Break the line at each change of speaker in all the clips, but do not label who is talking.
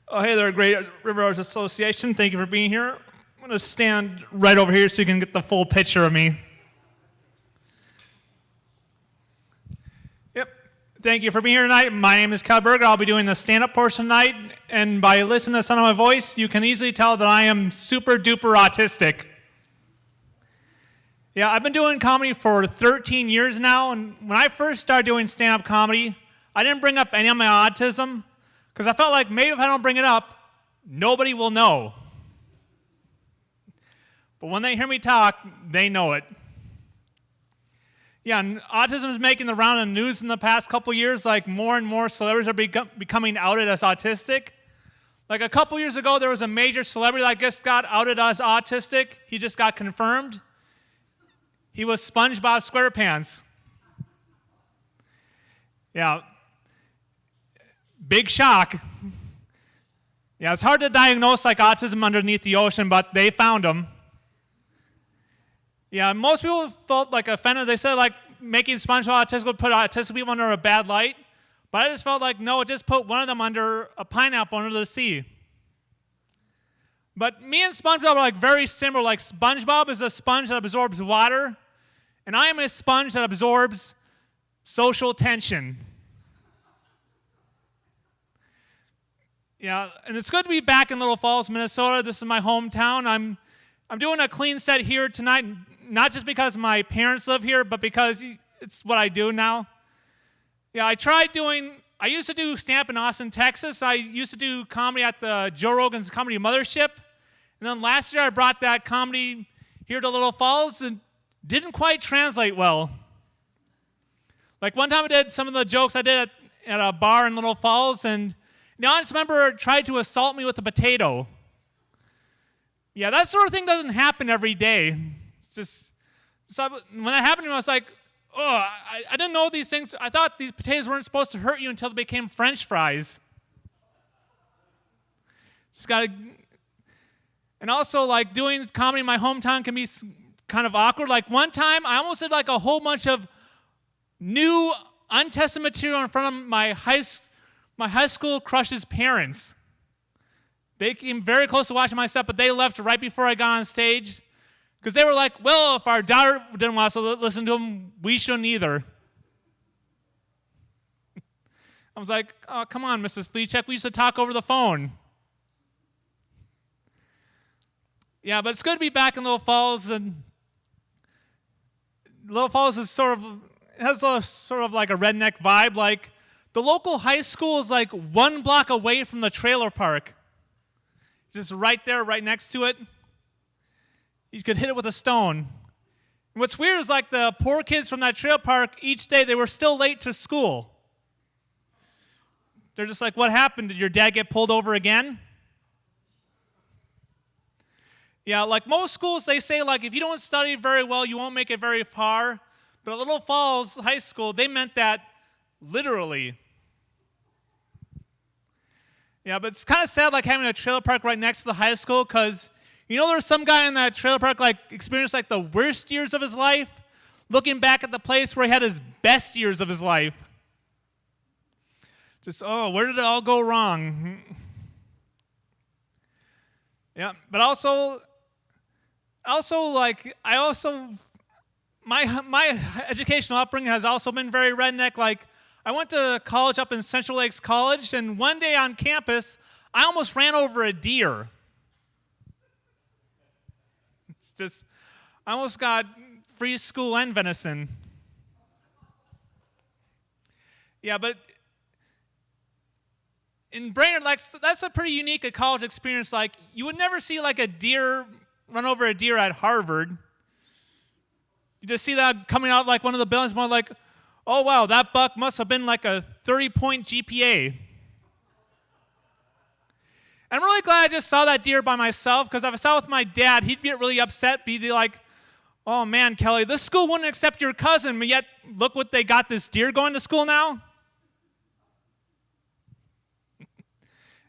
Oh, hey there, Great River Arts Association. Thank you for being here. I'm going to stand right over here so you can get the full picture of me. Yep. Thank you for being here tonight. My name is Berger. I'll be doing the stand-up portion tonight. And by listening to the sound of my voice, you can easily tell that I am super duper autistic. Yeah, I've been doing comedy for 13 years now. And when I first started doing stand-up comedy, I didn't bring up any of my autism, because I felt like maybe if I don't bring it up, nobody will know. But when they hear me talk, they know it. Yeah, and autism is making the round of the news in the past couple years. Like, more and more celebrities are becoming outed as autistic. Like, a couple years ago, there was a major celebrity that just got outed as autistic. He just got confirmed. He was SpongeBob SquarePants. Yeah. Big shock. Yeah, it's hard to diagnose like autism underneath the ocean, but they found him. Yeah, most people felt like offended. They said like making SpongeBob autistic would put autistic people under a bad light, but I just felt like no, it just put one of them under a pineapple under the sea. But me and SpongeBob are like very similar. Like SpongeBob is a sponge that absorbs water, and I am a sponge that absorbs social tension. Yeah, and it's good to be back in Little Falls, Minnesota. This is my hometown. I'm doing a clean set here tonight, not just because my parents live here, but because it's what I do now. Yeah, I used to do stand-up in Austin, Texas. I used to do comedy at the Joe Rogan's Comedy Mothership. And then last year I brought that comedy here to Little Falls and didn't quite translate well. Like one time I did some of the jokes I did at a bar in Little Falls, and the audience member tried to assault me with a potato. Yeah, that sort of thing doesn't happen every day. It's just, so when that happened to me, I was like, oh, I didn't know these things. I thought these potatoes weren't supposed to hurt you until they became French fries. Just gotta, and also like doing comedy in my hometown can be kind of awkward. Like one time, I almost did like a whole bunch of new, untested material in front of my high school crush's parents. They came very close to watching my set, but they left right before I got on stage because they were like, well, if our daughter didn't want us to listen to him, we shouldn't either. I was like, oh, come on, Mrs. Fleechek, we used to talk over the phone. Yeah, but it's good to be back in Little Falls, and Little Falls is has a sort of like a redneck vibe. Like, the local high school is like 1 block away from the trailer park. Just right there, right next to it. You could hit it with a stone. And what's weird is like the poor kids from that trailer park, each day they were still late to school. They're just like, what happened? Did your dad get pulled over again? Yeah, like most schools, they say like if you don't study very well, you won't make it very far. But at Little Falls High School, they meant that literally. Yeah, but it's kind of sad like having a trailer park right next to the high school because, you know, there's some guy in that trailer park like experienced like the worst years of his life, looking back at the place where he had his best years of his life. Just, oh, where did it all go wrong? Yeah, but my educational upbringing has also been very redneck. Like, I went to college up in Central Lakes College, and one day on campus, I almost ran over a deer. It's just, I almost got free school and venison. Yeah, but in Berger, like, that's a pretty unique college experience. Like, you would never see like a deer run over a deer at Harvard. You just see that coming out like one of the buildings, more like, oh, wow, that buck must have been like a 30-point GPA. I'm really glad I just saw that deer by myself, because if I saw it with my dad, he'd get really upset. He'd be like, oh, man, Kelly, this school wouldn't accept your cousin, but yet look what they got this deer going to school now. And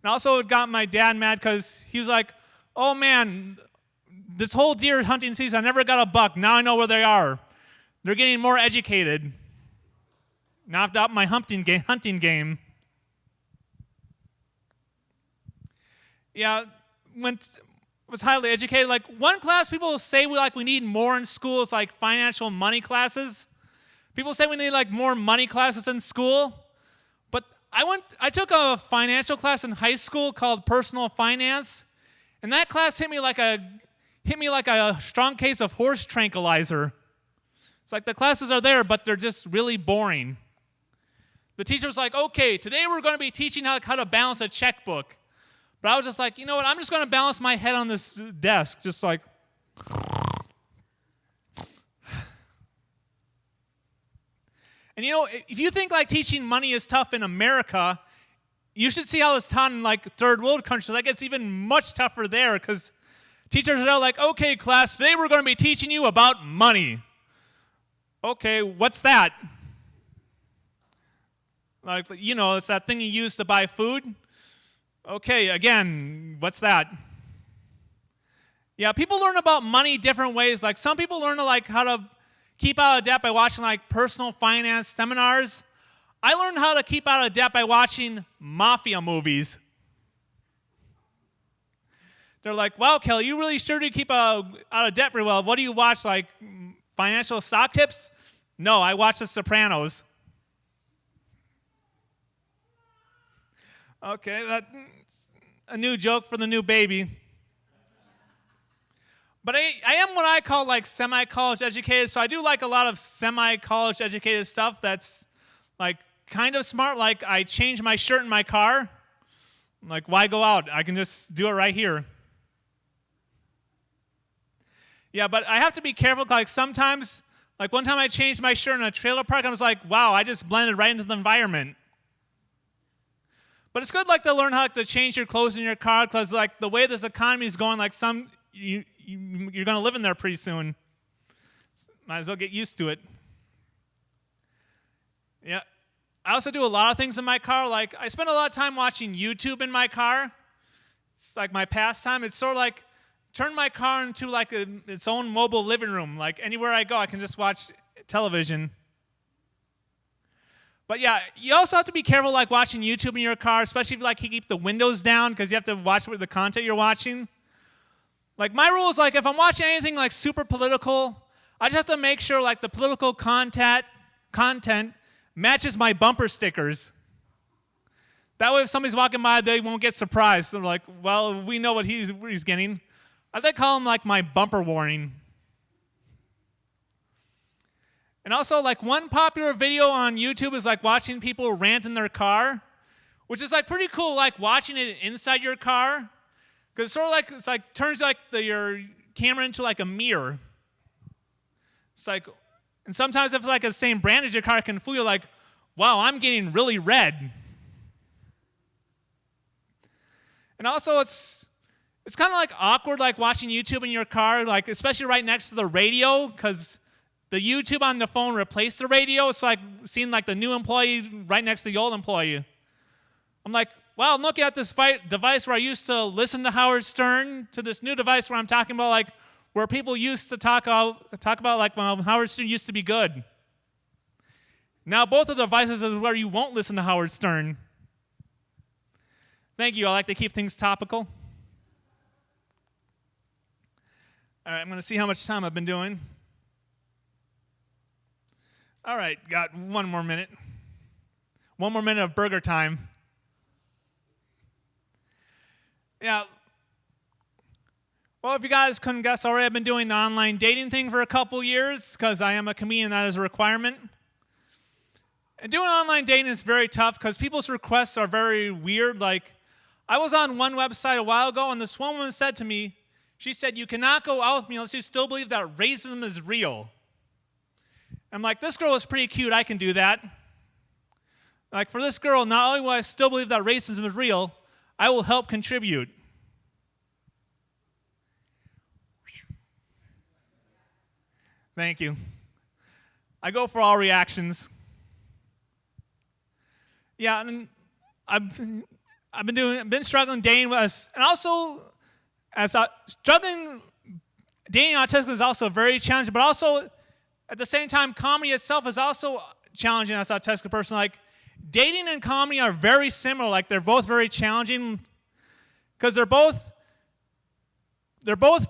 also it got my dad mad because he was like, oh, man, this whole deer hunting season, I never got a buck. Now I know where they are. They're getting more educated. Now I've got my hunting game. yeah, was highly educated. Like one class people say we need more in school is like financial money classes. People say we need like more money classes in school. But I took a financial class in high school called personal finance, and that class hit me like a strong case of horse tranquilizer. It's like the classes are there, but they're just really boring. The teacher was like, okay, today we're going to be teaching how to balance a checkbook. But I was just like, you know what, I'm just going to balance my head on this desk, just like. And you know, if you think like teaching money is tough in America, you should see how it's taught in like third world countries. Like it's even much tougher there because teachers are like, okay, class, today we're going to be teaching you about money. Okay, what's that? Like, you know, it's that thing you use to buy food. Okay, again, what's that? Yeah, people learn about money different ways. Like some people learn how to keep out of debt by watching like personal finance seminars. I learned how to keep out of debt by watching mafia movies. They're like, wow, Kelly, you really sure do keep out of debt pretty well. What do you watch, like financial stock tips? No, I watch The Sopranos. Okay, that's a new joke for the new baby. But I am what I call like semi-college educated, so I do like a lot of semi-college educated stuff that's like kind of smart. Like I change my shirt in my car. Like, why go out? I can just do it right here. Yeah, but I have to be careful. Like sometimes, like one time I changed my shirt in a trailer park, I was like, wow, I just blended right into the environment. But it's good like to learn how to change your clothes in your car because like the way this economy is going, like you're going to live in there pretty soon. Might as well get used to it. Yeah. I also do a lot of things in my car. Like I spend a lot of time watching YouTube in my car. It's like my pastime. It's sort of like turn my car into like its own mobile living room. Like anywhere I go, I can just watch television. But yeah, you also have to be careful like watching YouTube in your car, especially if like you keep the windows down because you have to watch the content you're watching. Like my rule is like if I'm watching anything like super political, I just have to make sure like the political content matches my bumper stickers. That way if somebody's walking by, they won't get surprised. So they're like, well, we know what he's getting. I think I call them like my bumper warning. And also, like, one popular video on YouTube is, like, watching people rant in their car, which is, like, pretty cool, like, watching it inside your car. Because it's like, turns, like, your camera into, like, a mirror. It's like, and sometimes if it's, like, the same brand as your car, it can fool you, like, wow, I'm getting really red. And also, it's kind of, like, awkward, like, watching YouTube in your car, like, especially right next to the radio, because the YouTube on the phone replaced the radio. It's like seeing like the new employee right next to the old employee. I'm like, wow, I'm looking at this device where I used to listen to Howard Stern to this new device where I'm talking about like where people used to talk about like when Howard Stern used to be good. Now both of the devices is where you won't listen to Howard Stern. Thank you. I like to keep things topical. All right, I'm going to see how much time I've been doing. All right, got one more minute. One more minute of Berger time. Yeah. Well, if you guys couldn't guess already, I've been doing the online dating thing for a couple years because I am a comedian, that is a requirement. And doing online dating is very tough because people's requests are very weird. Like, I was on one website a while ago, and this woman said to me, she said, you cannot go out with me unless you still believe that racism is real. I'm like, this girl is pretty cute. I can do that. Like, for this girl, not only will I still believe that racism is real, I will help contribute. Thank you. I go for all reactions. Yeah, and I've been struggling dating with us, and also struggling dating autistic is also very challenging, but also at the same time, comedy itself is also challenging as an autistic person. Like, dating and comedy are very similar. Like, they're both very challenging. because they're both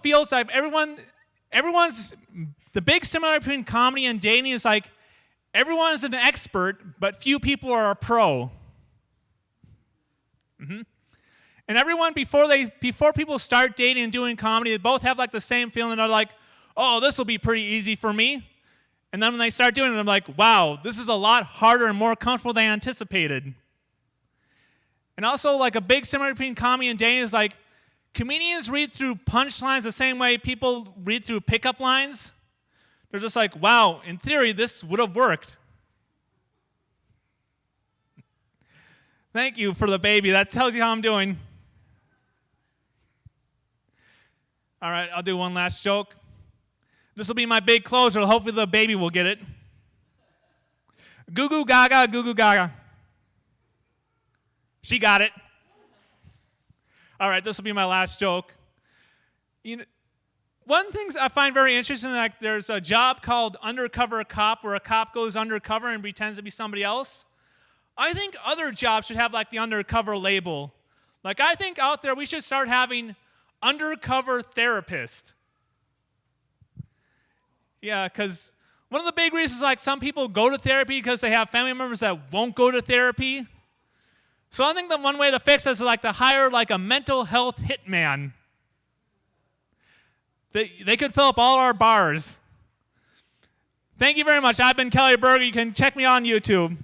fields that everyone's the big similarity between comedy and dating is like everyone is an expert, but few people are a pro. And everyone before people start dating and doing comedy, they both have like the same feeling. They're like, oh, this will be pretty easy for me. And then when they start doing it, I'm like, wow, this is a lot harder and more comfortable than I anticipated. And also, like, a big similarity between comedy and dating is like comedians read through punchlines the same way people read through pickup lines. They're just like, wow, in theory, this would have worked. Thank you for the baby. That tells you how I'm doing. All right, I'll do one last joke. This will be my big closer. Hopefully the baby will get it. Goo goo gaga, goo goo gaga. She got it. All right, this will be my last joke. You know, one thing I find very interesting, like there's a job called undercover cop where a cop goes undercover and pretends to be somebody else. I think other jobs should have like the undercover label. Like I think out there we should start having undercover therapist. Yeah, because one of the big reasons like some people go to therapy because they have family members that won't go to therapy. So I think the one way to fix this is like to hire like a mental health hitman. They could fill up all our bars. Thank you very much. I've been Kelly Berger. You can check me on YouTube.